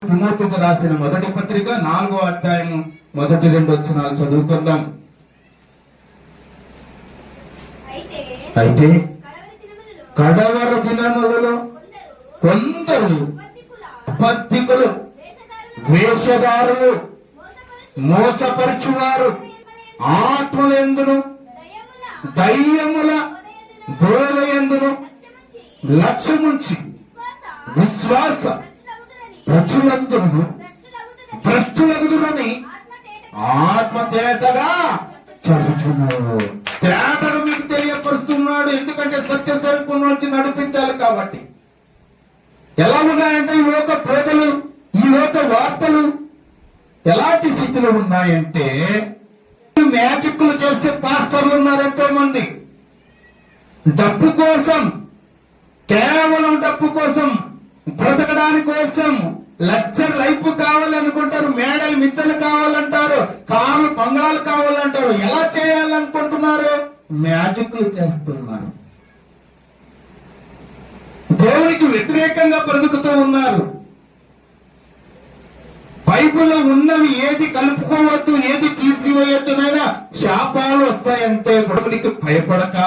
తిమోతికి రాసిన మొదటి పత్రిక 4వ అధ్యాయం మొదటి 2 వచనాలు చదువుకుందాం. అయితే కడవర దినములలో కొందరు అబద్ధికులు, వేషధారులు, మోసపరచువారు, ఆత్మలందును దయ్యముల బోధయందును లక్ష్యముంచి విశ్వాస భ్రష్టులగుదురని ఆత్మ తేటగా చెబుతున్నాడు. తేటగా మీకు తెలియపరుస్తున్నాడు. ఎందుకంటే సత్య స్వరూపం నుంచి నడిపించాలి కాబట్టి. ఎలా ఉన్నాయంటే ఈ లోక బోధలు, ఈ లోక వార్తలు ఎలాంటి స్థితిలో ఉన్నాయంటే, మ్యాజిక్లు చేసే పాస్టర్లు ఉన్నారు ఎంతో మంది. డబ్బు కోసం, కేవలం డబ్బు కోసం, బ్రతకడానికి కోసం లగ్జరీ లైఫ్ కావాలనుకుంటారు, మేడలు మిద్దలు కావాలంటారు, కారు బంగాలు కావాలంటారు. ఎలా చేయాలనుకుంటున్నారు? మ్యాజిక్లు చేస్తున్నారు. దేవునికి వ్యతిరేకంగా బ్రతుకుతూ ఉన్నారు. బైబిల్లో ఉన్నవి ఏది కలుపుకోవద్దు, ఏది తీసివేయొద్దునైనా శాపాలు వస్తాయంటే కొడుకునికి భయపడక,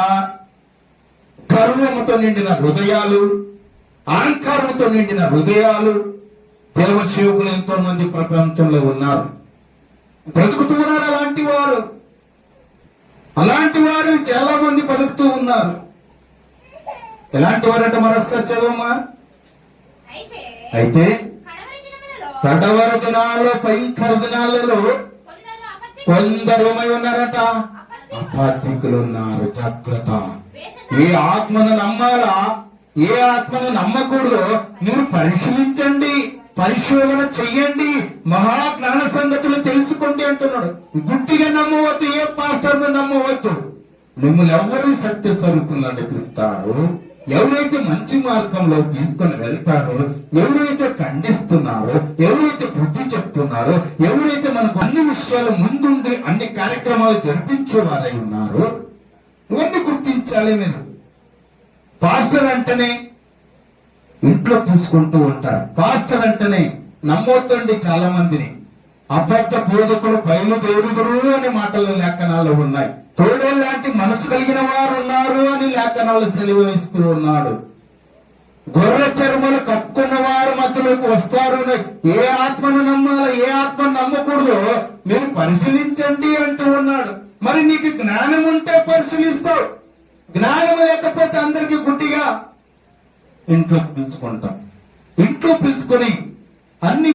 గర్వముతో నిండిన హృదయాలు, అహంకారంతో నిండిన హృదయాలు దేవసేవకులు ఎంతో మంది ప్రపంచంలో ఉన్నారు, బ్రతుకుతూ ఉన్నారు. అలాంటి వారు చాలా మంది బతుకుతూ ఉన్నారు. ఎలాంటి వారంటే మరొకసారి చదవమా. అయితే కడవర దినాల్లో, భయంకర దినాలలో కొందరు ఏమై ఉన్నారట? అపార్థికులు ఉన్నారు. జాగ్రత్త. ఏ ఆత్మను నమ్మాలా, ఏ ఆత్మను నమ్మకూడదో మీరు పరిశీలించండి, పరిశోధన చెయ్యండి, మహాజ్ఞాన సంగతులు తెలుసుకోండి అంటున్నాడు. గుడ్డిగా నమ్మవద్దు, ఏ పాస్టర్ను నమ్మవద్దు. మిమ్మల్ని ఎవరు సత్య స్వరూపంలో నడిపిస్తారు, ఎవరైతే మంచి మార్గంలో తీసుకొని వెళ్తారో, ఎవరైతే ఖండిస్తున్నారో, ఎవరైతే బుద్ధి చెప్తున్నారో, ఎవరైతే మనకు అన్ని విషయాలు ముందుండి అన్ని కార్యక్రమాలు జరిపించేవారై ఉన్నారో, ఇవన్నీ గుర్తించాలి మీరు. పాస్టర్ అంటేనే ఇంట్లో చూసుకుంటూ ఉంటారు. పాస్టర్ అంటేనే నమ్మొద్దండి. చాలా మందిని అబద్ధ బోధకులు బయలుదేరుదురు అనే మాటలు లేఖనాలు ఉన్నాయి. తోడేలు లాంటి మనసు కలిగిన వారు ఉన్నారు అని లేఖనాలు సెలవిస్తూ ఉన్నాడు. గొర్రె చర్మలు కప్పుకున్న వారు మధ్యలోకి వస్తారు. ఏ ఆత్మను నమ్మాలో, ఏ ఆత్మను నమ్మకూడదో మీరు పరిశీలించండి అంటూ ఉన్నాడు. మరి నీకు జ్ఞానం ఉంటే పరిశీలిస్తావు, జ్ఞానం లేకపోతే అందరికీ గుడ్డిగా ఇంట్లో పిలుచుకుంటాం. ఇంట్లో పిలుచుకొని అన్ని